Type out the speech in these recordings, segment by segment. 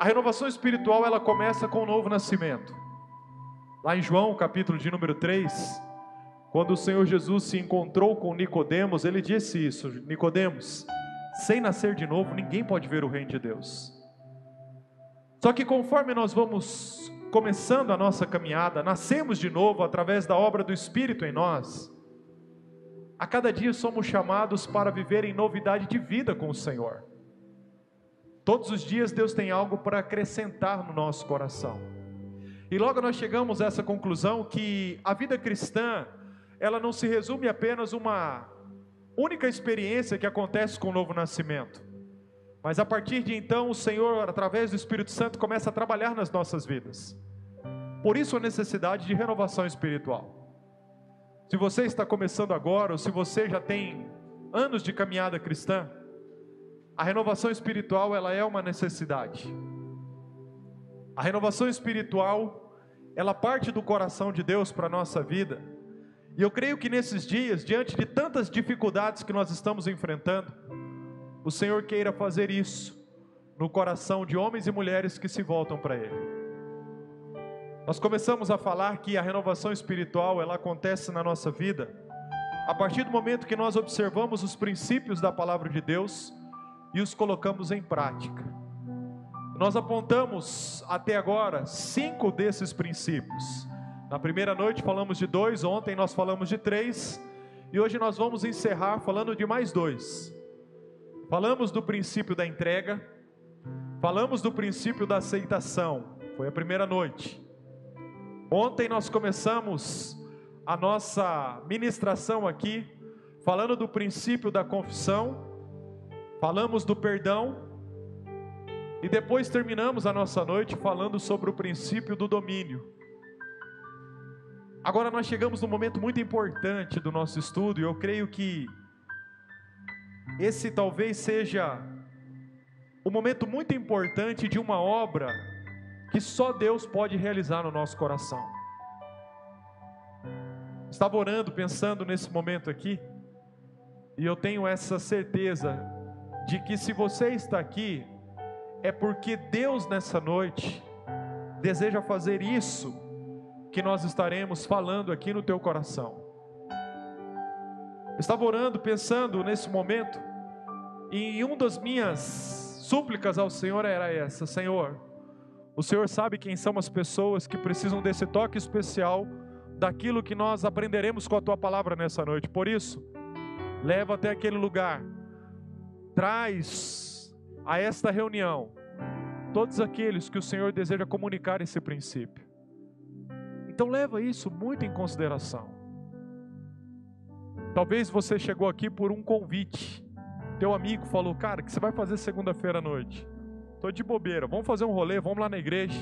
A renovação espiritual, ela começa com o novo nascimento. Lá em João, capítulo de número 3, quando o Senhor Jesus se encontrou com Nicodemos, ele disse isso: Nicodemos, sem nascer de novo, ninguém pode ver o reino de Deus. Só que conforme nós vamos começando a nossa caminhada, nascemos de novo através da obra do Espírito em nós, a cada dia somos chamados para viver em novidade de vida com o Senhor. Todos os dias Deus tem algo para acrescentar no nosso coração. E logo nós chegamos a essa conclusão que a vida cristã, ela não se resume apenas a uma única experiência que acontece com o novo nascimento. Mas a partir de então, o Senhor, através do Espírito Santo, começa a trabalhar nas nossas vidas. Por isso a necessidade de renovação espiritual. Se você está começando agora, ou se você já tem anos de caminhada cristã, a renovação espiritual, ela é uma necessidade. A renovação espiritual, ela parte do coração de Deus para a nossa vida. E eu creio que nesses dias, diante de tantas dificuldades que nós estamos enfrentando, o Senhor queira fazer isso no coração de homens e mulheres que se voltam para Ele. Nós começamos a falar que a renovação espiritual, ela acontece na nossa vida a partir do momento que nós observamos os princípios da palavra de Deus e os colocamos em prática. Nós apontamos até agora 5 desses princípios. Na primeira noite falamos de 2, ontem nós falamos de 3, e hoje nós vamos encerrar falando de mais 2. Falamos do princípio da entrega, falamos do princípio da aceitação, foi a primeira noite. Ontem nós começamos a nossa ministração aqui, falando do princípio da confissão, falamos do perdão, e depois terminamos a nossa noite falando sobre o princípio do domínio. Agora nós chegamos num momento muito importante do nosso estudo, e eu creio que esse talvez seja um momento muito importante de uma obra que só Deus pode realizar no nosso coração. Estava orando, pensando nesse momento aqui, e eu tenho essa certeza de que se você está aqui, é porque Deus nessa noite deseja fazer isso que nós estaremos falando aqui no teu coração. Eu estava orando, pensando nesse momento, e uma das minhas súplicas ao Senhor era essa: Senhor, o Senhor sabe quem são as pessoas que precisam desse toque especial daquilo que nós aprenderemos com a tua palavra nessa noite. Por isso, leva até aquele lugar, traz a esta reunião todos aqueles que o Senhor deseja comunicar esse princípio. Então leva isso muito em consideração. Talvez você chegou aqui por um convite. Teu amigo falou: cara, o que você vai fazer segunda-feira à noite? Estou de bobeira, vamos fazer um rolê, vamos lá na igreja.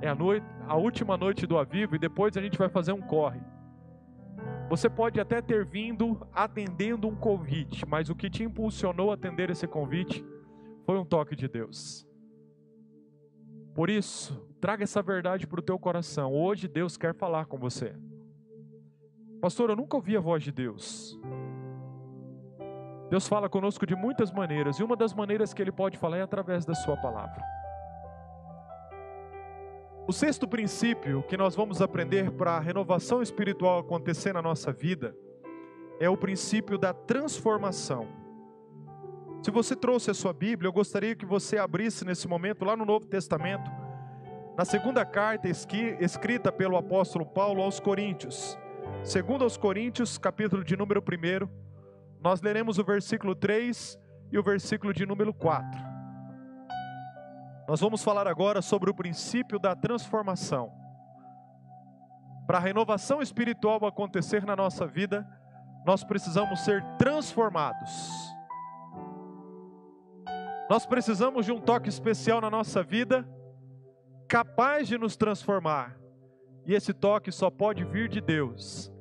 É a última noite do Avivo e depois a gente vai fazer um corre. Você pode até ter vindo atendendo um convite, mas o que te impulsionou a atender esse convite foi um toque de Deus. Por isso, traga essa verdade para o teu coração. Hoje Deus quer falar com você. Pastor, eu nunca ouvi a voz de Deus. Deus fala conosco de muitas maneiras, e uma das maneiras que Ele pode falar é através da sua palavra. O 6º princípio que nós vamos aprender para a renovação espiritual acontecer na nossa vida é o princípio da transformação. Se você trouxe a sua Bíblia, eu gostaria que você abrisse nesse momento lá no Novo Testamento, na segunda carta escrita pelo apóstolo Paulo aos Coríntios. 2 aos Coríntios, capítulo de número 1, nós leremos o versículo 3 e o versículo de número 4. Nós vamos falar agora sobre o princípio da transformação. Para a renovação espiritual acontecer na nossa vida, nós precisamos ser transformados. Nós precisamos de um toque especial na nossa vida, capaz de nos transformar. E esse toque só pode vir de Deus,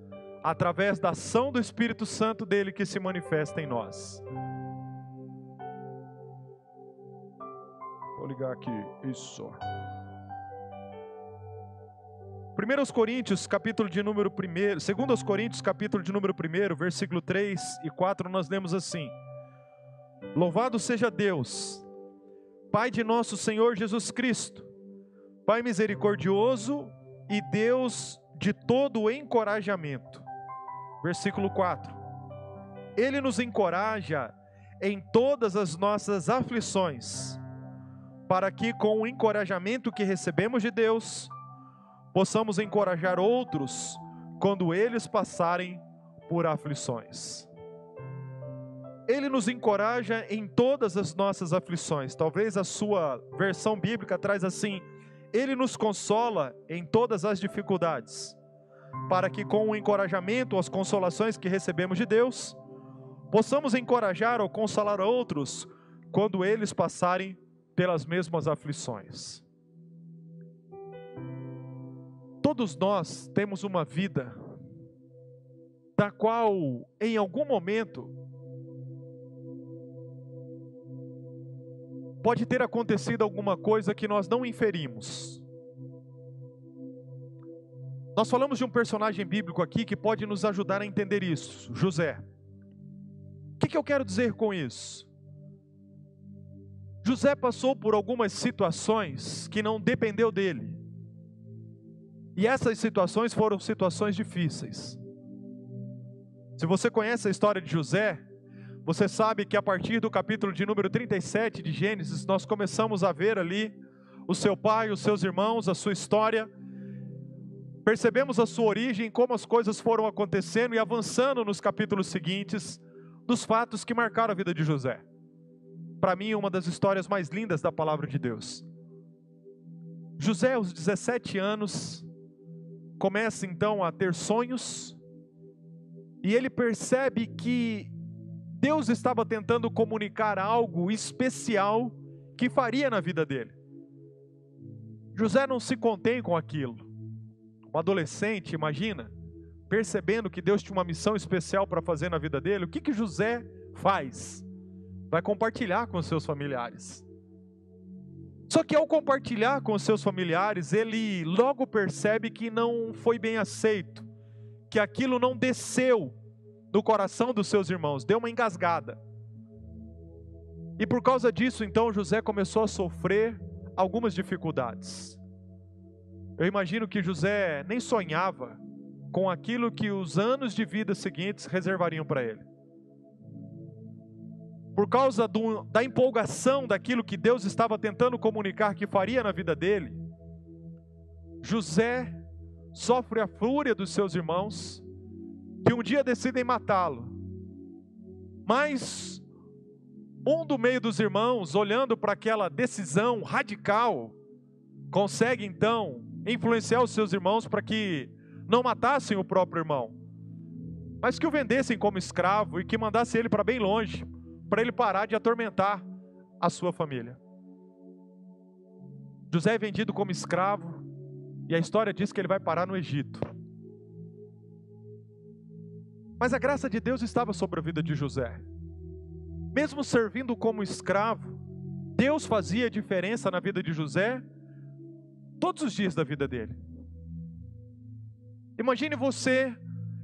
através da ação do Espírito Santo dele que se manifesta em nós. Vou ligar aqui, isso. 1 Coríntios, capítulo de número 1, 2 Coríntios, capítulo de número 1, versículo 3 e 4, nós lemos assim: Louvado seja Deus, Pai de nosso Senhor Jesus Cristo, Pai misericordioso e Deus de todo encorajamento. Versículo 4. Ele nos encoraja em todas as nossas aflições, para que com o encorajamento que recebemos de Deus, possamos encorajar outros quando eles passarem por aflições. Ele nos encoraja em todas as nossas aflições. Talvez a sua versão bíblica traz assim: Ele nos consola em todas as dificuldades, para que com o encorajamento, as consolações que recebemos de Deus, possamos encorajar ou consolar outros quando eles passarem pelas mesmas aflições. Todos nós temos uma vida da qual, em algum momento, pode ter acontecido alguma coisa que nós não inferimos. Nós falamos de um personagem bíblico aqui que pode nos ajudar a entender isso, José. O que eu quero dizer com isso? José passou por algumas situações que não dependeu dele. E essas situações foram situações difíceis. Se você conhece a história de José, você sabe que a partir do capítulo de número 37 de Gênesis, nós começamos a ver ali o seu pai, os seus irmãos, a sua história. Percebemos a sua origem, como as coisas foram acontecendo e avançando nos capítulos seguintes, dos fatos que marcaram a vida de José. Para mim, uma das histórias mais lindas da palavra de Deus. José, aos 17 anos, começa então a ter sonhos, e ele percebe que Deus estava tentando comunicar algo especial que faria na vida dele. José não se contém com aquilo. Um adolescente, imagina, percebendo que Deus tinha uma missão especial para fazer na vida dele, o que José faz? Vai compartilhar com os seus familiares. Só que ao compartilhar com os seus familiares, ele logo percebe que não foi bem aceito, que aquilo não desceu no coração dos seus irmãos, deu uma engasgada. E por causa disso, então, José começou a sofrer algumas dificuldades. Eu imagino que José nem sonhava com aquilo que os anos de vida seguintes reservariam para ele. Por causa da empolgação daquilo que Deus estava tentando comunicar que faria na vida dele, José sofre a fúria dos seus irmãos, que um dia decidem matá-lo. Mas um do meio dos irmãos, olhando para aquela decisão radical, consegue então influenciar os seus irmãos para que não matassem o próprio irmão, mas que o vendessem como escravo e que mandassem ele para bem longe, para ele parar de atormentar a sua família. José é vendido como escravo, e a história diz que ele vai parar no Egito. Mas a graça de Deus estava sobre a vida de José. Mesmo servindo como escravo, Deus fazia diferença na vida de José todos os dias da vida dele. Imagine você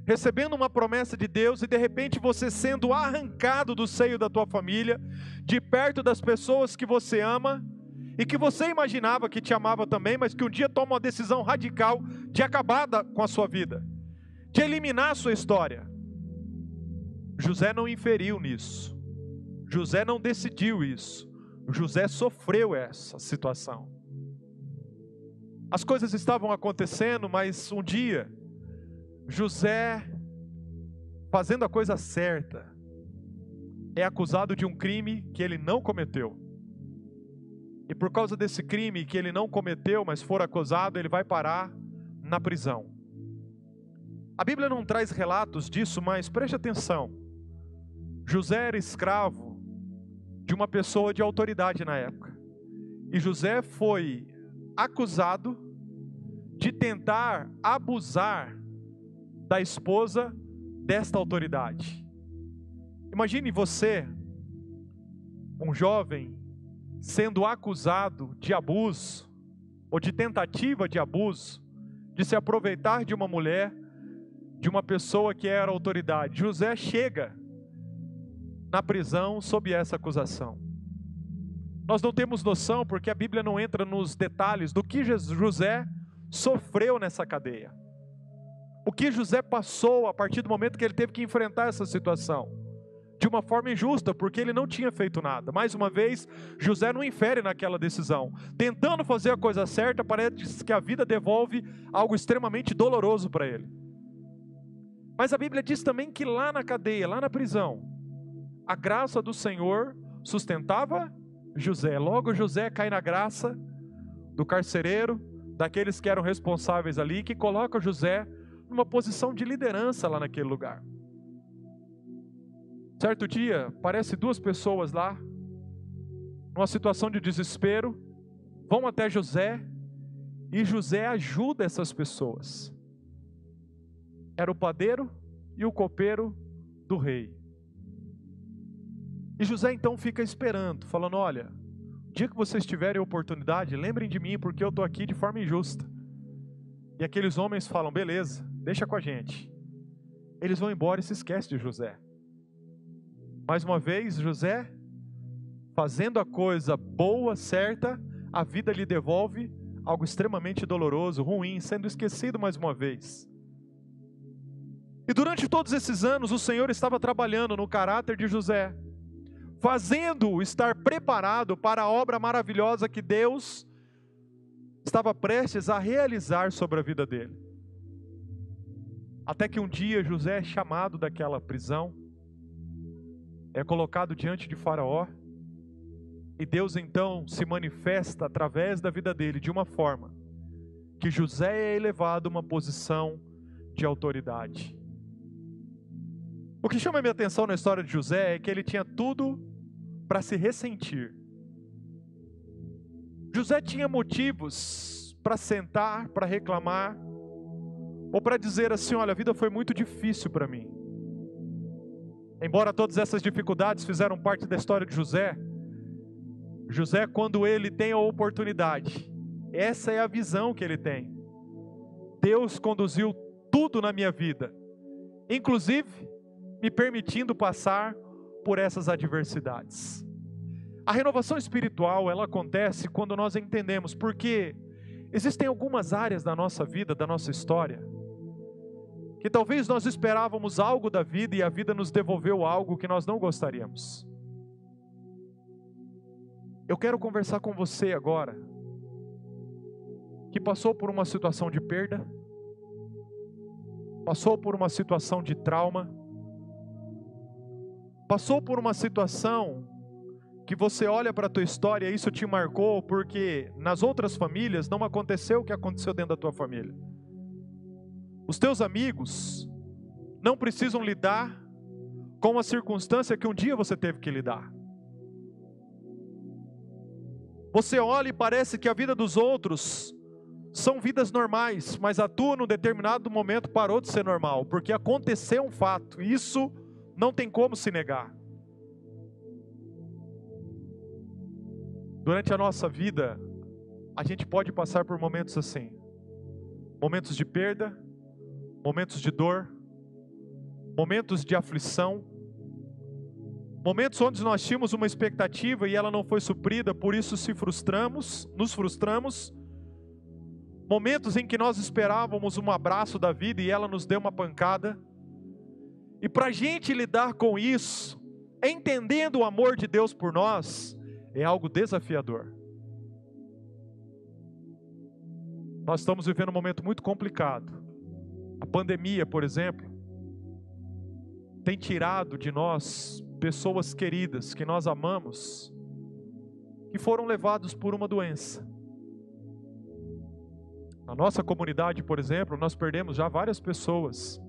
recebendo uma promessa de Deus e de repente você sendo arrancado do seio da tua família, de perto das pessoas que você ama e que você imaginava que te amava também, mas que um dia toma uma decisão radical de acabar com a sua vida, de eliminar a sua história. José não inferiu nisso. José não decidiu isso. José sofreu essa situação. As coisas estavam acontecendo, mas um dia José, fazendo a coisa certa, é acusado de um crime que ele não cometeu. E por causa desse crime que ele não cometeu, mas for acusado, ele vai parar na prisão. A Bíblia não traz relatos disso, mas preste atenção. José era escravo de uma pessoa de autoridade na época. E José foi acusado de tentar abusar da esposa desta autoridade. Imagine você, um jovem, sendo acusado de abuso, ou de tentativa de abuso, de se aproveitar de uma mulher, de uma pessoa que era autoridade. José chega na prisão sob essa acusação. Nós não temos noção, porque a Bíblia não entra nos detalhes do que José sofreu nessa cadeia. O que José passou a partir do momento que ele teve que enfrentar essa situação. De uma forma injusta, porque ele não tinha feito nada. Mais uma vez, José não infere naquela decisão. Tentando fazer a coisa certa, parece que a vida devolve algo extremamente doloroso para ele. Mas a Bíblia diz também que lá na cadeia, lá na prisão, a graça do Senhor sustentava José. Logo José cai na graça do carcereiro, daqueles que eram responsáveis ali, que coloca José numa posição de liderança lá naquele lugar. Certo dia, parece duas pessoas lá, numa situação de desespero, vão até José, e José ajuda essas pessoas. Era o padeiro e o copeiro do rei. E José então fica esperando, falando: olha, o dia que vocês tiverem oportunidade, lembrem de mim, porque eu estou aqui de forma injusta. E aqueles homens falam: beleza, deixa com a gente. Eles vão embora e se esquecem de José. Mais uma vez, José, fazendo a coisa boa, certa, a vida lhe devolve algo extremamente doloroso, ruim, sendo esquecido mais uma vez. E durante todos esses anos, o Senhor estava trabalhando no caráter de José, fazendo-o estar preparado para a obra maravilhosa que Deus estava prestes a realizar sobre a vida dele. Até que um dia José é chamado daquela prisão, é colocado diante de Faraó, e Deus então se manifesta através da vida dele de uma forma que José é elevado a uma posição de autoridade. O que chama a minha atenção na história de José é que ele tinha tudo para se ressentir. José tinha motivos para sentar, para reclamar, ou para dizer assim: olha, a vida foi muito difícil para mim. Embora todas essas dificuldades fizeram parte da história de José, José, quando ele tem a oportunidade, essa é a visão que ele tem. Deus conduziu tudo na minha vida, inclusive me permitindo passar por essas adversidades. A renovação espiritual, ela acontece quando nós entendemos, porque existem algumas áreas da nossa vida, da nossa história, que talvez nós esperávamos algo da vida e a vida nos devolveu algo que nós não gostaríamos. Eu quero conversar com você agora, que passou por uma situação de perda, passou por uma situação de trauma, passou por uma situação que você olha para a tua história e isso te marcou, porque nas outras famílias não aconteceu o que aconteceu dentro da tua família. Os teus amigos não precisam lidar com a circunstância que um dia você teve que lidar. Você olha e parece que a vida dos outros são vidas normais, mas a tua, num determinado momento, parou de ser normal, porque aconteceu um fato, e isso não tem como se negar. Durante a nossa vida, a gente pode passar por momentos assim, momentos de perda, momentos de dor, momentos de aflição, momentos onde nós tínhamos uma expectativa e ela não foi suprida, por isso nos frustramos, momentos em que nós esperávamos um abraço da vida e ela nos deu uma pancada, e para a gente lidar com isso, entendendo o amor de Deus por nós, é algo desafiador. Nós estamos vivendo um momento muito complicado. A pandemia, por exemplo, tem tirado de nós pessoas queridas que nós amamos, que foram levados por uma doença. Na nossa comunidade, por exemplo, nós perdemos já várias pessoas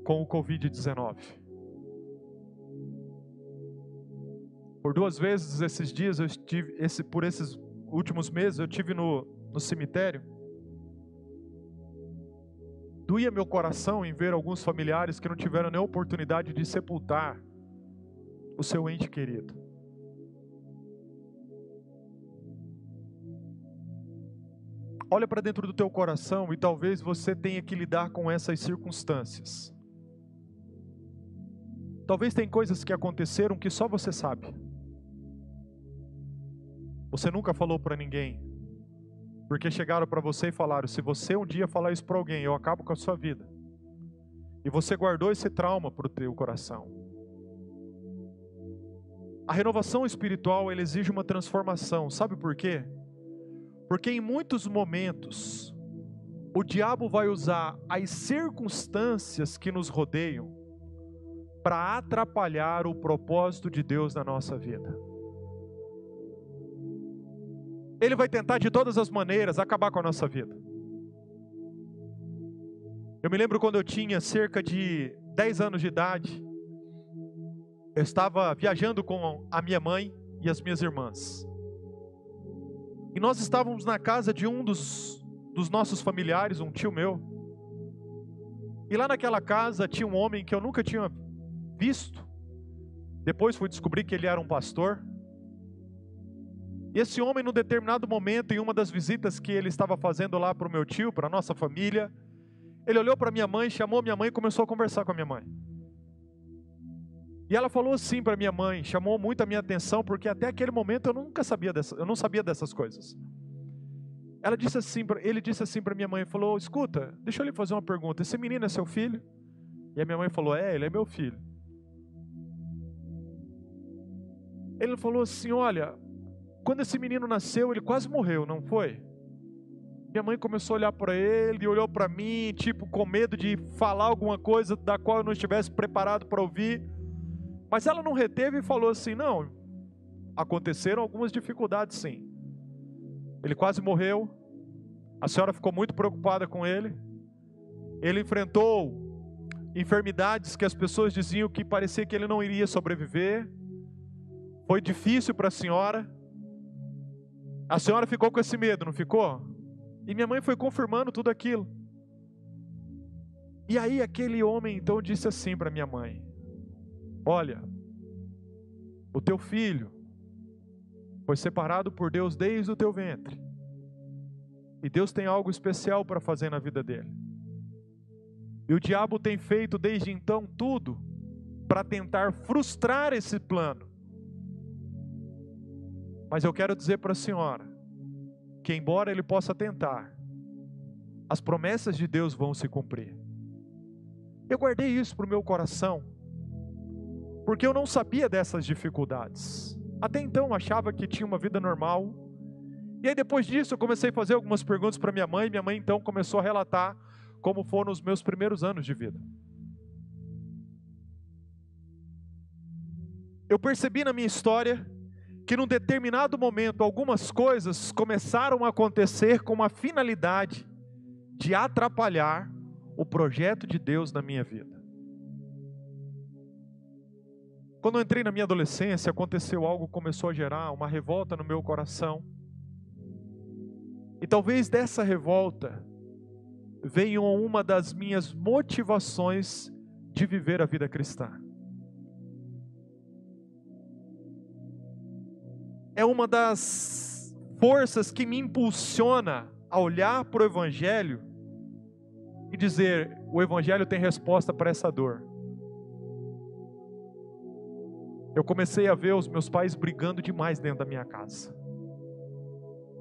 com o Covid-19. Por 2 vezes esses dias, por esses últimos meses, eu estive no cemitério. Doía meu coração em ver alguns familiares que não tiveram nem oportunidade de sepultar o seu ente querido. Olha para dentro do teu coração e talvez você tenha que lidar com essas circunstâncias. Talvez tem coisas que aconteceram que só você sabe. Você nunca falou para ninguém, porque chegaram para você e falaram: se você um dia falar isso para alguém, eu acabo com a sua vida. E você guardou esse trauma para o teu coração. A renovação espiritual, ela exige uma transformação. Sabe por quê? Porque em muitos momentos o diabo vai usar as circunstâncias que nos rodeiam para atrapalhar o propósito de Deus na nossa vida. Ele vai tentar de todas as maneiras acabar com a nossa vida. Eu me lembro quando eu tinha cerca de 10 anos de idade, eu estava viajando com a minha mãe e as minhas irmãs. E nós estávamos na casa de um dos nossos familiares, um tio meu. E lá naquela casa tinha um homem que eu nunca tinha visto. Depois fui descobrir que ele era um pastor. E esse homem, num determinado momento, em uma das visitas que ele estava fazendo lá para o meu tio, para a nossa família, ele olhou para minha mãe, chamou minha mãe e começou a conversar com a minha mãe. E ela falou assim para minha mãe, chamou muito a minha atenção, porque até aquele momento eu não sabia dessas coisas. Ele disse assim para minha mãe, falou: escuta, deixa eu lhe fazer uma pergunta, esse menino é seu filho? E a minha mãe falou: ele é meu filho. Ele falou assim: olha, quando esse menino nasceu, ele quase morreu, não foi? Minha mãe começou a olhar para ele, olhou para mim, tipo, com medo de falar alguma coisa da qual eu não estivesse preparado para ouvir. Mas ela não reteve e falou assim: não, aconteceram algumas dificuldades sim. Ele quase morreu, a senhora ficou muito preocupada com ele. Ele enfrentou enfermidades que as pessoas diziam que parecia que ele não iria sobreviver. Foi difícil para a senhora ficou com esse medo, não ficou? E minha mãe foi confirmando tudo aquilo. E aí aquele homem então disse assim para minha mãe: olha, o teu filho foi separado por Deus desde o teu ventre, e Deus tem algo especial para fazer na vida dele. E o diabo tem feito desde então tudo para tentar frustrar esse plano. Mas eu quero dizer para a senhora que, embora ele possa tentar, as promessas de Deus vão se cumprir. Eu guardei isso para o meu coração, porque eu não sabia dessas dificuldades. Até então eu achava que tinha uma vida normal. E aí depois disso eu comecei a fazer algumas perguntas para minha mãe. Minha mãe então começou a relatar como foram os meus primeiros anos de vida. Eu percebi na minha história que num determinado momento algumas coisas começaram a acontecer com uma finalidade de atrapalhar o projeto de Deus na minha vida. Quando eu entrei na minha adolescência, aconteceu algo que começou a gerar uma revolta no meu coração. E talvez dessa revolta venha uma das minhas motivações de viver a vida cristã. É uma das forças que me impulsiona a olhar para o Evangelho e dizer: o Evangelho tem resposta para essa dor. Eu comecei a ver os meus pais brigando demais dentro da minha casa.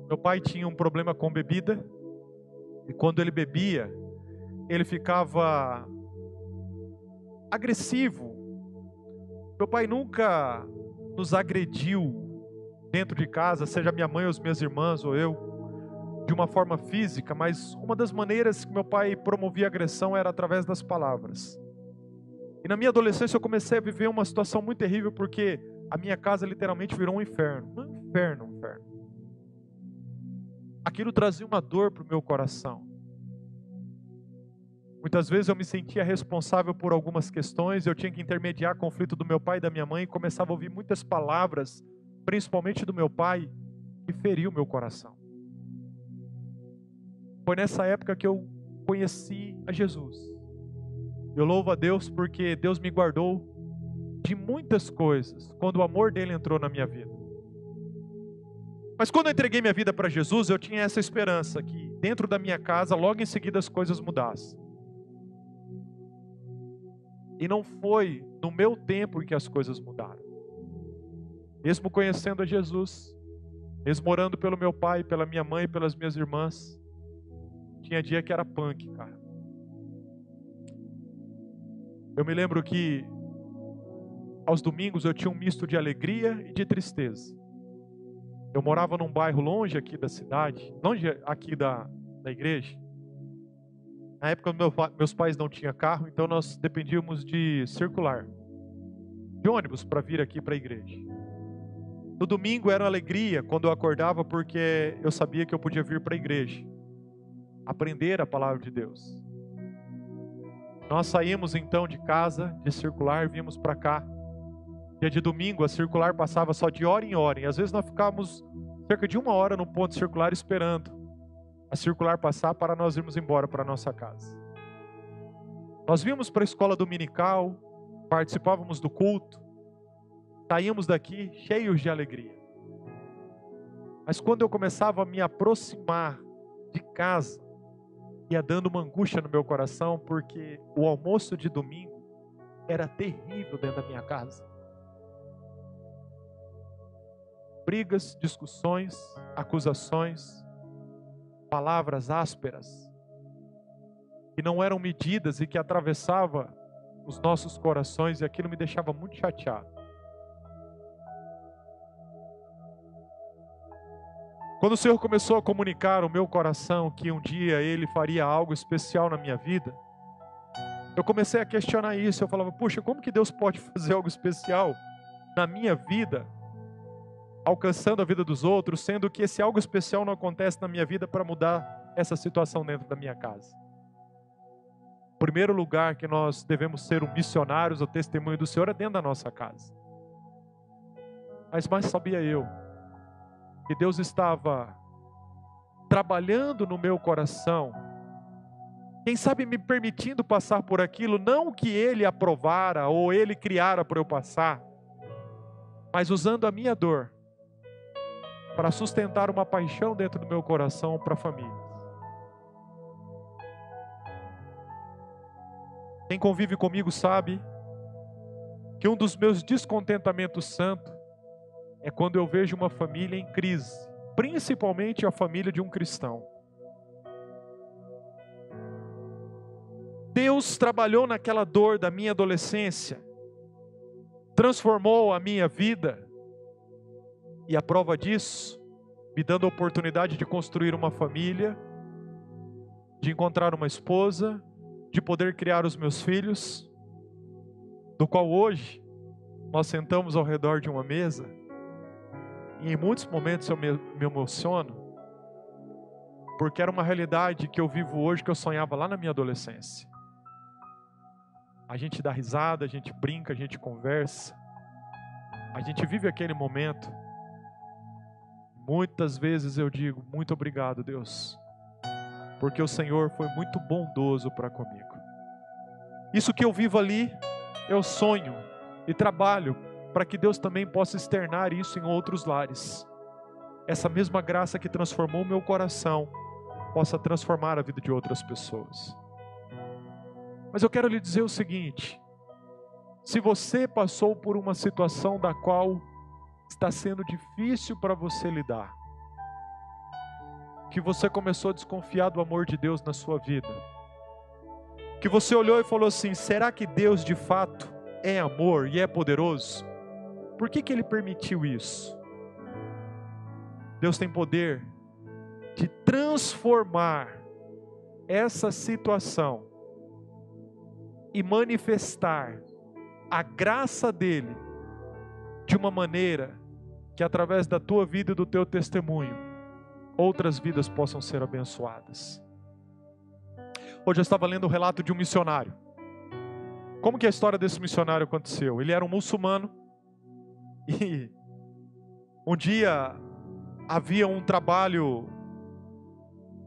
Meu pai tinha um problema com bebida, e quando ele bebia, ele ficava agressivo. Meu pai nunca nos agrediu dentro de casa, seja minha mãe ou as minhas irmãs ou eu, de uma forma física, mas uma das maneiras que meu pai promovia agressão era através das palavras. E na minha adolescência eu comecei a viver uma situação muito terrível, porque a minha casa literalmente virou um inferno. Um inferno. Aquilo trazia uma dor para o meu coração. Muitas vezes eu me sentia responsável por algumas questões, eu tinha que intermediar conflito do meu pai e da minha mãe, e começava a ouvir muitas palavras, principalmente do meu pai, que feriu o meu coração. Foi nessa época que eu conheci a Jesus. Eu louvo a Deus porque Deus me guardou de muitas coisas quando o amor dele entrou na minha vida. Mas quando eu entreguei minha vida para Jesus, eu tinha essa esperança que dentro da minha casa, logo em seguida, as coisas mudassem. E não foi no meu tempo em que as coisas mudaram. Mesmo conhecendo a Jesus, Mesmo orando pelo meu pai, pela minha mãe, pelas minhas irmãs. Tinha dia que era punk, cara. Eu me lembro que aos domingos eu tinha um misto de alegria e de tristeza. Eu morava num bairro longe aqui da cidade, longe aqui da igreja. Na época meus pais não tinham carro, então nós dependíamos de circular, de ônibus para vir aqui para a igreja. No domingo era uma alegria quando eu acordava, porque eu sabia que eu podia vir para a igreja, aprender a palavra de Deus. Nós saímos então de casa, de circular, vimos para cá. Dia de domingo a circular passava só de hora em hora, e às vezes nós ficávamos cerca de 1 hora no ponto circular esperando a circular passar para nós irmos embora para nossa casa. Nós vimos para a escola dominical, participávamos do culto, saímos daqui cheios de alegria. Mas quando eu começava a me aproximar de casa, ia dando uma angústia no meu coração, porque o almoço de domingo era terrível dentro da minha casa. Brigas, discussões, acusações, palavras ásperas, que não eram medidas e que atravessavam os nossos corações, e aquilo me deixava muito chateado. Quando o Senhor começou a comunicar ao meu coração que um dia Ele faria algo especial na minha vida, eu comecei a questionar isso. Eu falava, puxa, como que Deus pode fazer algo especial na minha vida, alcançando a vida dos outros, sendo que esse algo especial não acontece na minha vida para mudar essa situação dentro da minha casa? O primeiro lugar que nós devemos ser missionários, o testemunho do Senhor, é dentro da nossa casa. Mas mais sabia eu que Deus estava trabalhando no meu coração, quem sabe me permitindo passar por aquilo, não que Ele aprovara ou Ele criara para eu passar, mas usando a minha dor para sustentar uma paixão dentro do meu coração para a família. Quem convive comigo sabe que um dos meus descontentamentos santos é quando eu vejo uma família em crise, principalmente a família de um cristão. Deus trabalhou naquela dor da minha adolescência, transformou a minha vida, e a prova disso, me dando a oportunidade de construir uma família, de encontrar uma esposa, de poder criar os meus filhos, do qual hoje nós sentamos ao redor de uma mesa, e em muitos momentos eu me emociono, porque era uma realidade que eu vivo hoje, que eu sonhava lá na minha adolescência. A gente dá risada, a gente brinca, a gente conversa, a gente vive aquele momento. Muitas vezes eu digo, muito obrigado, Deus, porque o Senhor foi muito bondoso para comigo. Isso que eu vivo ali, eu sonho e trabalho para que Deus também possa externar isso em outros lares. Essa mesma graça que transformou o meu coração, possa transformar a vida de outras pessoas. Mas eu quero lhe dizer o seguinte: se você passou por uma situação da qual está sendo difícil para você lidar, que você começou a desconfiar do amor de Deus na sua vida, que você olhou e falou assim, será que Deus de fato é amor e é poderoso? Por que Ele permitiu isso? Deus tem poder de transformar essa situação e manifestar a graça dEle de uma maneira que através da tua vida e do teu testemunho, outras vidas possam ser abençoadas. Hoje eu estava lendo o relato de um missionário. Como que a história desse missionário aconteceu? Ele era um muçulmano e um dia havia um trabalho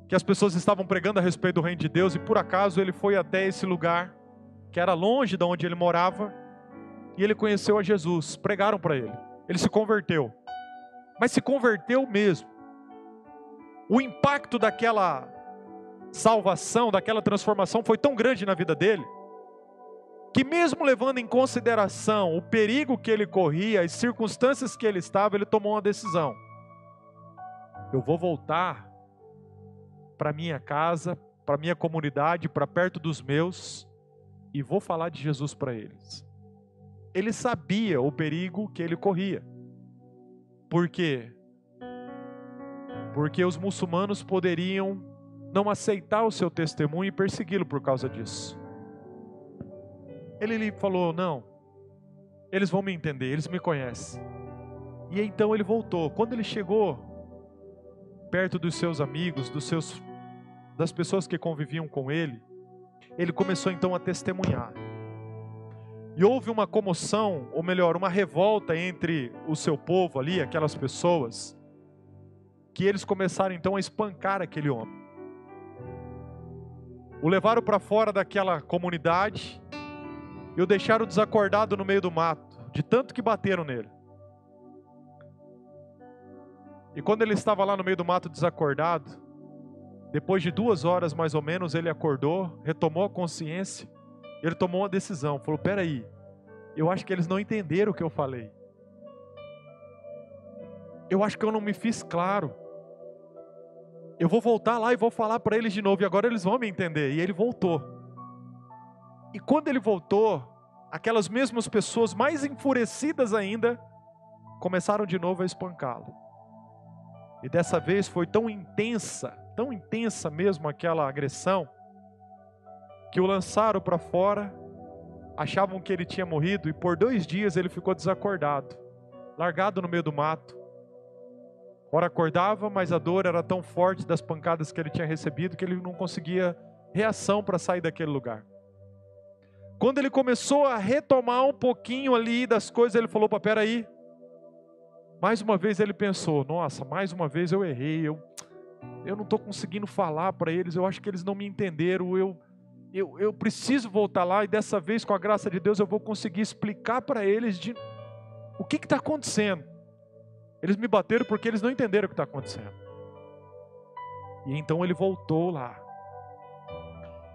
que as pessoas estavam pregando a respeito do reino de Deus, e por acaso ele foi até esse lugar que era longe de onde ele morava, e ele conheceu a Jesus. Pregaram para ele, ele se converteu, mas se converteu mesmo. O impacto daquela salvação, daquela transformação foi tão grande na vida dele, que mesmo levando em consideração o perigo que ele corria, as circunstâncias que ele estava, ele tomou uma decisão. eu vou voltar para minha casa, para minha comunidade, para perto dos meus, e vou falar de Jesus para eles. Ele sabia o perigo que ele corria. Por quê? Porque os muçulmanos poderiam não aceitar o seu testemunho e persegui-lo por causa disso. Ele lhe falou, não, eles vão me entender, eles me conhecem. E então ele voltou. Quando ele chegou perto dos seus amigos, das pessoas que conviviam com ele, ele começou então a testemunhar. E houve uma comoção, ou melhor, uma revolta entre o seu povo ali, aquelas pessoas, que eles começaram então a espancar aquele homem. O levaram para fora daquela comunidade e o deixaram desacordado no meio do mato, de tanto que bateram nele. E quando ele estava lá no meio do mato desacordado, depois de 2 horas mais ou menos, ele acordou, retomou a consciência, ele tomou uma decisão, falou, peraí, eu acho que eles não entenderam o que eu falei. Eu acho que eu não me fiz claro. Eu vou voltar lá e vou falar para eles de novo, e agora eles vão me entender. E ele voltou. E quando ele voltou, aquelas mesmas pessoas, mais enfurecidas ainda, começaram de novo a espancá-lo. E dessa vez foi tão intensa mesmo aquela agressão, que o lançaram para fora, achavam que ele tinha morrido, e por 2 dias ele ficou desacordado, largado no meio do mato. Ora acordava, mas a dor era tão forte das pancadas que ele tinha recebido, que ele não conseguia reação para sair daquele lugar. Quando ele começou a retomar um pouquinho ali das coisas, ele falou, peraí. Mais uma vez ele pensou, nossa, mais uma vez eu errei, eu não estou conseguindo falar para eles, eu acho que eles não me entenderam, eu preciso voltar lá, e dessa vez, com a graça de Deus, eu vou conseguir explicar para eles o que está acontecendo. Eles me bateram porque eles não entenderam o que está acontecendo. E então ele voltou lá.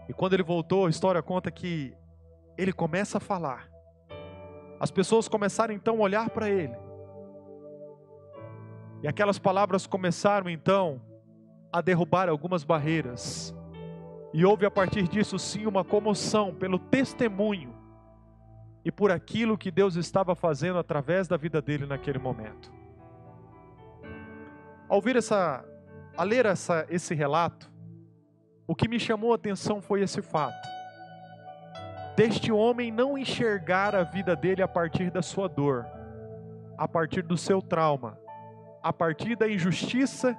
E quando ele voltou, a história conta que ele começa a falar. As pessoas começaram então a olhar para ele. E aquelas palavras começaram então a derrubar algumas barreiras. E houve a partir disso sim uma comoção pelo testemunho e por aquilo que Deus estava fazendo através da vida dele naquele momento. Ao ler esse relato, o que me chamou a atenção foi esse fato. Deste homem não enxergar a vida dele a partir da sua dor, a partir do seu trauma, a partir da injustiça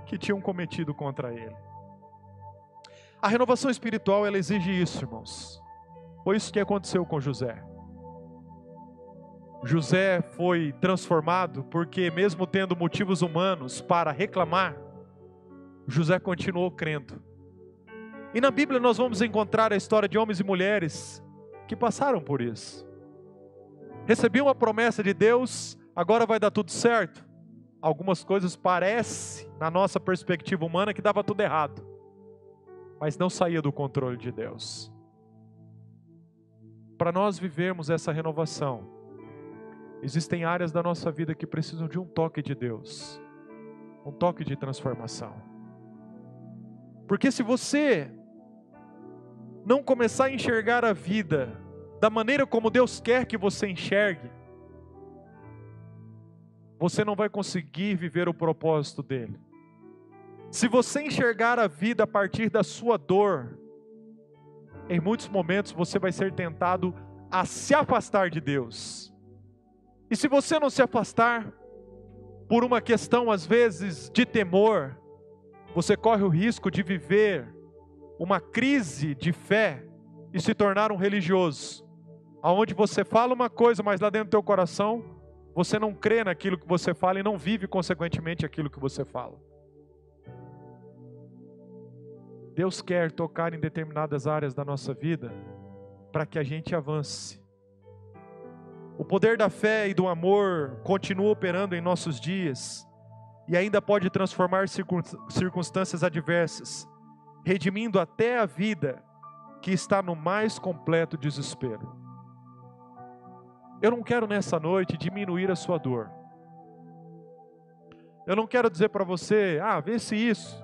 que tinham cometido contra ele. A renovação espiritual, ela exige isso, irmãos. Foi isso que aconteceu com José. José foi transformado porque, mesmo tendo motivos humanos para reclamar, José continuou crendo. E na Bíblia nós vamos encontrar a história de homens e mulheres que passaram por isso. Recebiam a promessa de Deus, agora vai dar tudo certo. Algumas coisas parecem, na nossa perspectiva humana, que dava tudo errado, mas não saía do controle de Deus. Para nós vivermos essa renovação, existem áreas da nossa vida que precisam de um toque de Deus, um toque de transformação. Porque se você não começar a enxergar a vida da maneira como Deus quer que você enxergue, você não vai conseguir viver o propósito dele. Se você enxergar a vida a partir da sua dor, em muitos momentos você vai ser tentado a se afastar de Deus. E se você não se afastar, por uma questão às vezes de temor, você corre o risco de viver uma crise de fé e se tornar um religioso, aonde você fala uma coisa, mas lá dentro do teu coração, você não crê naquilo que você fala e não vive consequentemente aquilo que você fala. Deus quer tocar em determinadas áreas da nossa vida para que a gente avance. O poder da fé e do amor continua operando em nossos dias e ainda pode transformar circunstâncias adversas, redimindo até a vida que está no mais completo desespero. Eu não quero nessa noite diminuir a sua dor. Eu não quero dizer para você, vê-se isso.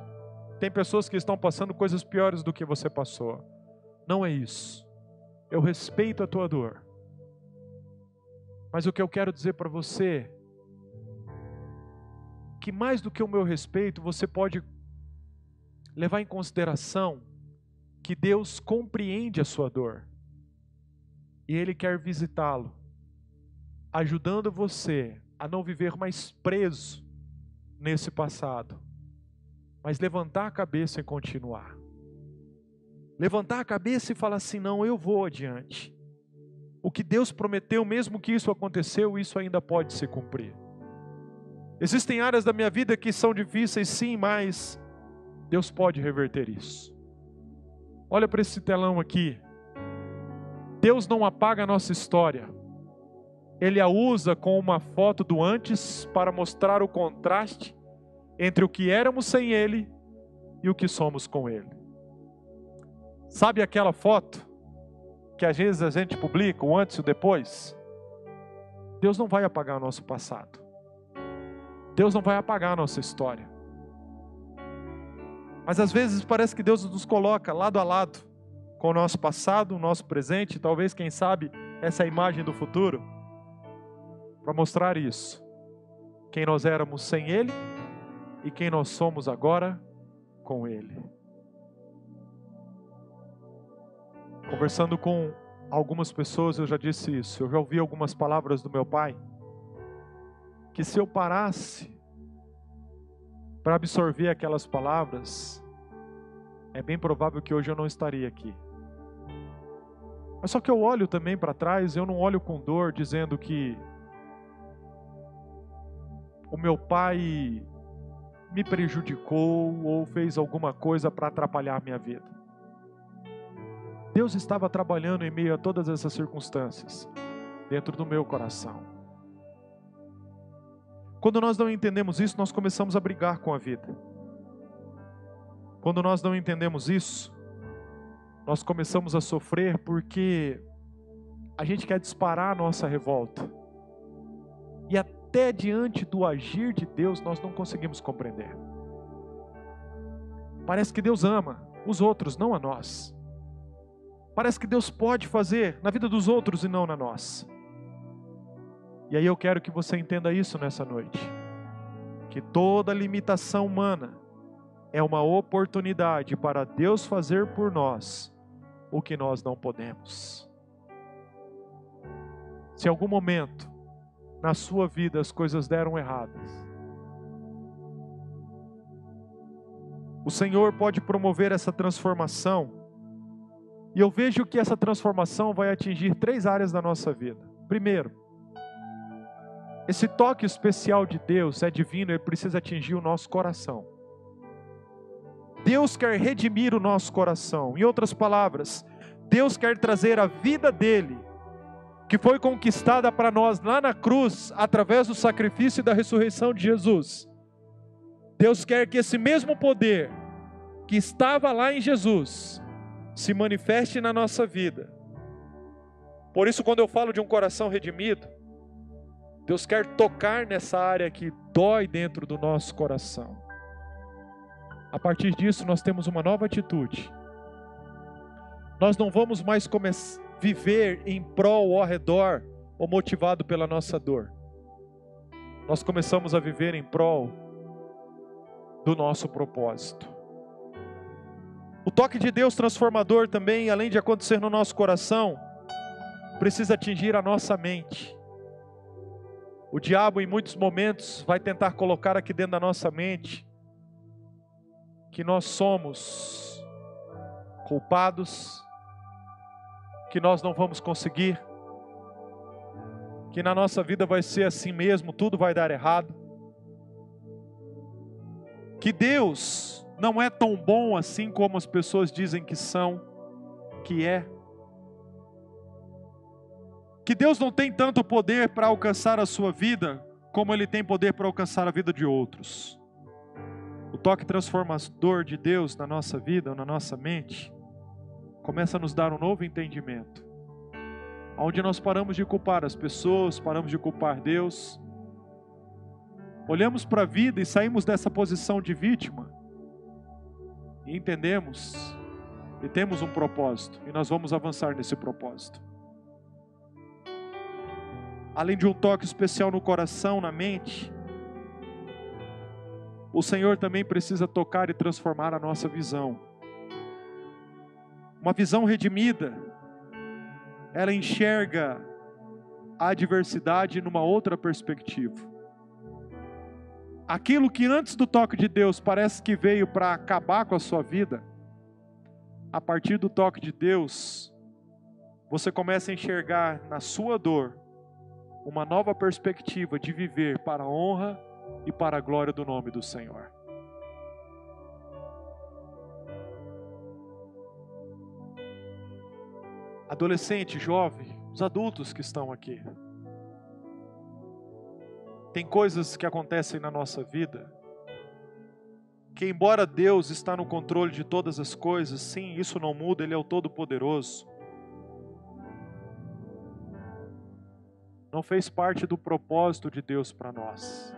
Tem pessoas que estão passando coisas piores do que você passou. Não é isso. Eu respeito a tua dor. Mas o que eu quero dizer para você, que mais do que o meu respeito, você pode levar em consideração que Deus compreende a sua dor. E Ele quer visitá-lo, ajudando você a não viver mais preso nesse passado, mas levantar a cabeça e continuar. Levantar a cabeça e falar assim, não, eu vou adiante. O que Deus prometeu, mesmo que isso aconteceu, isso ainda pode se cumprir. Existem áreas da minha vida que são difíceis, sim, mas Deus pode reverter isso. Olha para esse telão aqui. Deus não apaga a nossa história. Ele a usa com uma foto do antes para mostrar o contraste entre o que éramos sem Ele e o que somos com Ele. Sabe aquela foto que às vezes a gente publica, o antes e o depois? Deus não vai apagar o nosso passado. Deus não vai apagar a nossa história. Mas às vezes parece que Deus nos coloca lado a lado com o nosso passado, o nosso presente, talvez, quem sabe, essa é a imagem do futuro, para mostrar isso. Quem nós éramos sem Ele e quem nós somos agora com Ele. Conversando com algumas pessoas, eu já disse isso. Eu já ouvi algumas palavras do meu pai, que se eu parasse para absorver aquelas palavras, é bem provável que hoje eu não estaria aqui. Mas só que eu olho também para trás, eu não olho com dor, dizendo que o meu pai me prejudicou ou fez alguma coisa para atrapalhar a minha vida. Deus estava trabalhando em meio a todas essas circunstâncias, dentro do meu coração. Quando nós não entendemos isso, nós começamos a brigar com a vida. Quando nós não entendemos isso, nós começamos a sofrer porque a gente quer disparar a nossa revolta. E até diante do agir de Deus, nós não conseguimos compreender. Parece que Deus ama os outros, não a nós. Parece que Deus pode fazer na vida dos outros e não na nossa. E aí eu quero que você entenda isso nessa noite. Que toda limitação humana é uma oportunidade para Deus fazer por nós o que nós não podemos. Se em algum momento na sua vida as coisas deram erradas, o Senhor pode promover essa transformação. E eu vejo que essa transformação vai atingir 3 áreas da nossa vida. Primeiro, esse toque especial de Deus é divino, ele precisa atingir o nosso coração. Deus quer redimir o nosso coração. Em outras palavras, Deus quer trazer a vida dele, que foi conquistada para nós lá na cruz, através do sacrifício e da ressurreição de Jesus. Deus quer que esse mesmo poder que estava lá em Jesus se manifeste na nossa vida. Por isso, quando eu falo de um coração redimido, Deus quer tocar nessa área que dói dentro do nosso coração. A partir disso, nós temos uma nova atitude. Nós não vamos mais viver em prol ou ao redor ou motivado pela nossa dor. Nós começamos a viver em prol do nosso propósito. O toque de Deus transformador também, além de acontecer no nosso coração, precisa atingir a nossa mente. O diabo em muitos momentos vai tentar colocar aqui dentro da nossa mente que nós somos culpados, que nós não vamos conseguir, que na nossa vida vai ser assim mesmo, tudo vai dar errado, que Deus não é tão bom assim como as pessoas dizem que são, que é. Que Deus não tem tanto poder para alcançar a sua vida, como Ele tem poder para alcançar a vida de outros. O toque transformador de Deus na nossa vida, na nossa mente, começa a nos dar um novo entendimento, onde nós paramos de culpar as pessoas, paramos de culpar Deus, olhamos para a vida e saímos dessa posição de vítima e entendemos e temos um propósito, e nós vamos avançar nesse propósito. Além de um toque especial no coração, na mente, o Senhor também precisa tocar e transformar a nossa visão. Uma visão redimida, ela enxerga a adversidade numa outra perspectiva. Aquilo que antes do toque de Deus parece que veio para acabar com a sua vida, a partir do toque de Deus, você começa a enxergar na sua dor uma nova perspectiva de viver para a honra e para a glória do nome do Senhor. Adolescente, jovem, os adultos que estão aqui. Tem coisas que acontecem na nossa vida que, embora Deus está no controle de todas as coisas, sim, isso não muda, Ele é o Todo-Poderoso. Não fez parte do propósito de Deus para nós.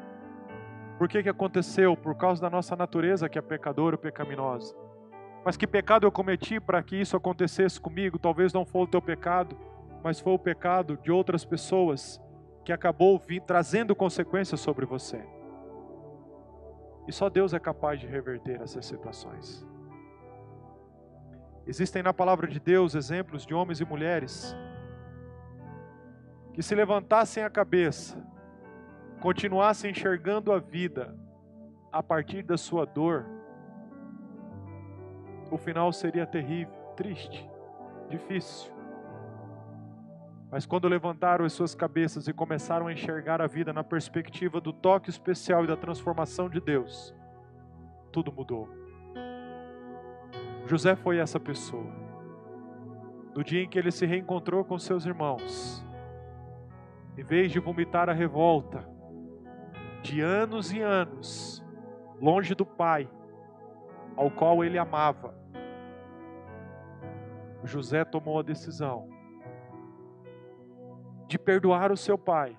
Por que aconteceu? Por causa da nossa natureza que é pecadora e pecaminosa. Mas que pecado eu cometi para que isso acontecesse comigo? Talvez não foi o teu pecado, mas foi o pecado de outras pessoas que acabou trazendo consequências sobre você. E só Deus é capaz de reverter essas situações. Existem na palavra de Deus exemplos de homens e mulheres que se levantassem a cabeça, continuassem enxergando a vida a partir da sua dor, o final seria terrível, triste, difícil. Mas quando levantaram as suas cabeças e começaram a enxergar a vida na perspectiva do toque especial e da transformação de Deus, tudo mudou. José foi essa pessoa. No dia em que ele se reencontrou com seus irmãos, em vez de vomitar a revolta de anos e anos, longe do pai, ao qual ele amava, José tomou a decisão de perdoar o seu pai,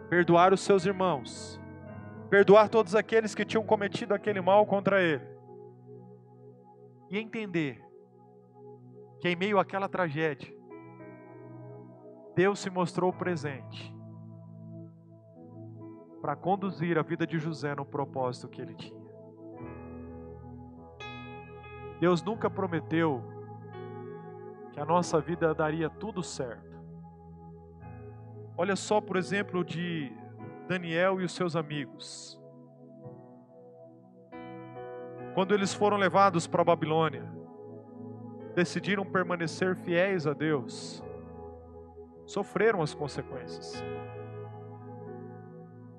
perdoar os seus irmãos, perdoar todos aqueles que tinham cometido aquele mal contra ele, e entender que em meio àquela tragédia, Deus se mostrou presente para conduzir a vida de José no propósito que ele tinha. Deus nunca prometeu que a nossa vida daria tudo certo. Olha só, por exemplo, de Daniel e os seus amigos. Quando eles foram levados para a Babilônia, decidiram permanecer fiéis a Deus, sofreram as consequências.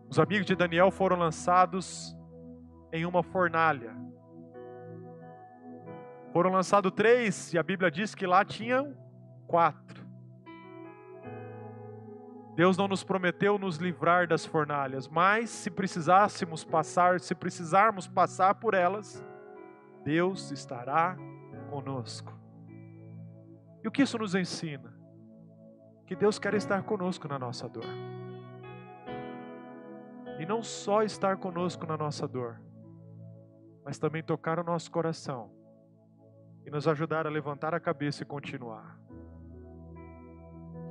Os amigos de Daniel foram lançados em uma fornalha. Foram lançados 3, e a Bíblia diz que lá tinham 4. Deus não nos prometeu nos livrar das fornalhas, mas se precisarmos passar por elas, Deus estará conosco. E o que isso nos ensina? Que Deus quer estar conosco na nossa dor. E não só estar conosco na nossa dor, mas também tocar o nosso coração e nos ajudar a levantar a cabeça e continuar.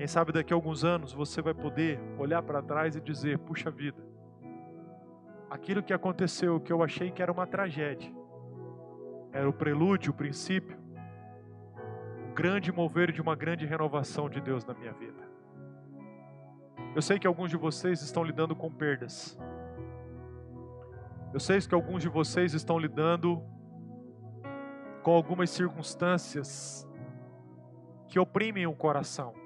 Quem sabe daqui a alguns anos você vai poder olhar para trás e dizer: puxa vida, aquilo que aconteceu, que eu achei que era uma tragédia, era o prelúdio, o princípio, um grande mover de uma grande renovação de Deus na minha vida. Eu sei que alguns de vocês estão lidando com perdas. Eu sei que alguns de vocês estão lidando com algumas circunstâncias que oprimem o coração.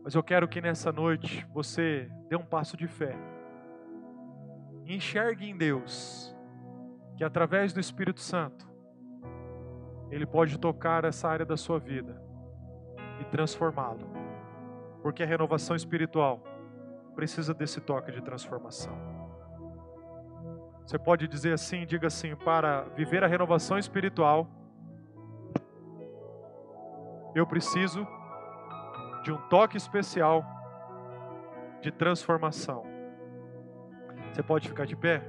Mas eu quero que nessa noite você dê um passo de fé e enxergue em Deus que através do Espírito Santo Ele pode tocar essa área da sua vida e transformá-lo, porque a renovação espiritual precisa desse toque de transformação. Você pode dizer assim, diga assim: para viver a renovação espiritual, eu preciso de um toque especial de transformação. Você pode ficar de pé?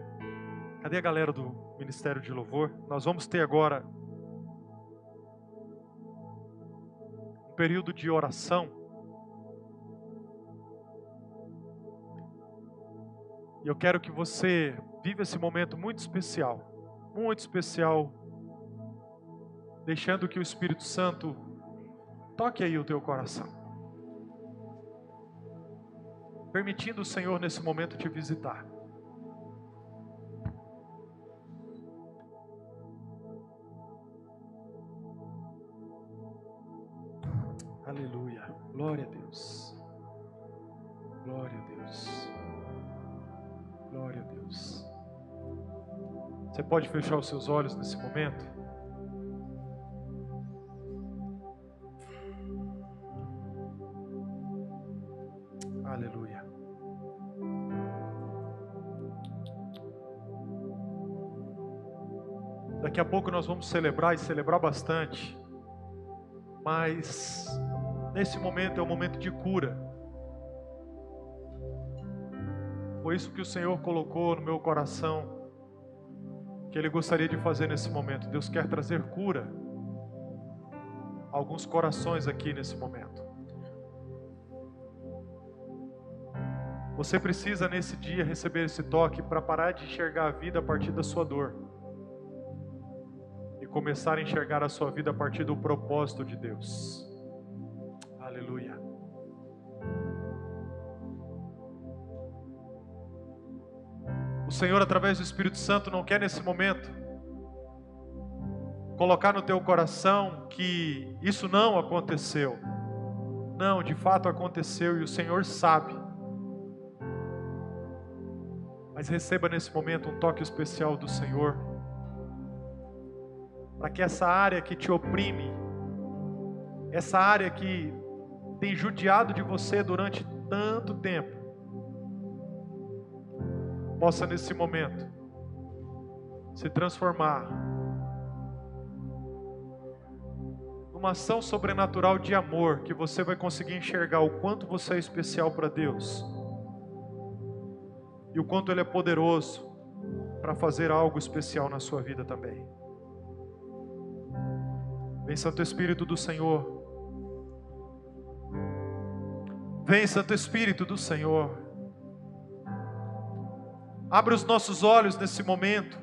Cadê a galera do Ministério de Louvor? Nós vamos ter agora um período de oração. E eu quero que você viva esse momento muito especial, deixando que o Espírito Santo toque aí o teu coração, permitindo o Senhor nesse momento te visitar. Aleluia, glória a Deus, glória a Deus, glória a Deus. Você pode fechar os seus olhos nesse momento? Aleluia. Daqui a pouco nós vamos celebrar e celebrar bastante, mas nesse momento é um momento de cura. Foi isso que o Senhor colocou no meu coração, que Ele gostaria de fazer nesse momento. Deus quer trazer cura a alguns corações aqui nesse momento. Você precisa nesse dia receber esse toque para parar de enxergar a vida a partir da sua dor e começar a enxergar a sua vida a partir do propósito de Deus. Aleluia. O Senhor, através do Espírito Santo, não quer nesse momento colocar no teu coração que isso não aconteceu. Não, de fato aconteceu e o Senhor sabe. Mas receba nesse momento um toque especial do Senhor, para que essa área que te oprime, essa área que tem judiado de você durante tanto tempo, possa nesse momento se transformar numa ação sobrenatural de amor, que você vai conseguir enxergar o quanto você é especial para Deus e o quanto Ele é poderoso para fazer algo especial na sua vida também. Vem, Santo Espírito do Senhor. Vem, Santo Espírito do Senhor. Abre os nossos olhos nesse momento,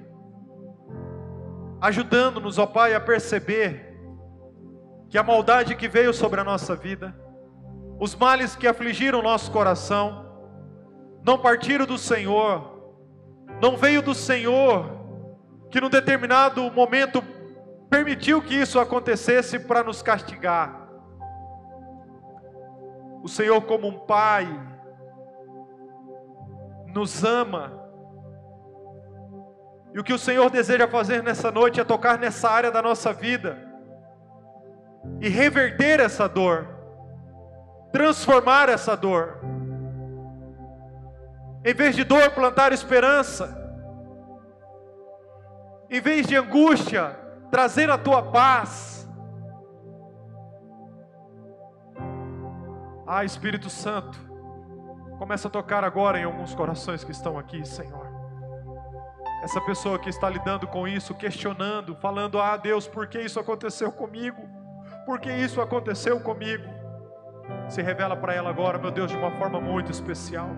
ajudando-nos, ó Pai, a perceber que a maldade que veio sobre a nossa vida, os males que afligiram o nosso coração, não partiram do Senhor, não veio do Senhor, que num determinado momento permitiu que isso acontecesse para nos castigar. O Senhor, como um Pai, nos ama, e o que o Senhor deseja fazer nessa noite é tocar nessa área da nossa vida e reverter essa dor, transformar essa dor. Em vez de dor, plantar esperança. Em vez de angústia, trazer a tua paz. Ah, Espírito Santo, começa a tocar agora em alguns corações que estão aqui, Senhor. Essa pessoa que está lidando com isso, questionando, falando: ah, Deus, por que isso aconteceu comigo? Por que isso aconteceu comigo? Se revela para ela agora, meu Deus, de uma forma muito especial.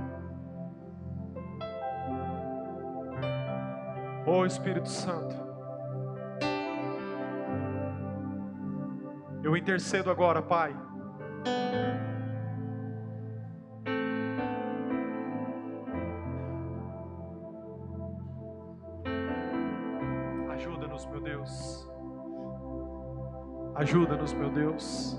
Oh, Espírito Santo, eu intercedo agora, Pai. Ajuda-nos, meu Deus. Ajuda-nos, meu Deus.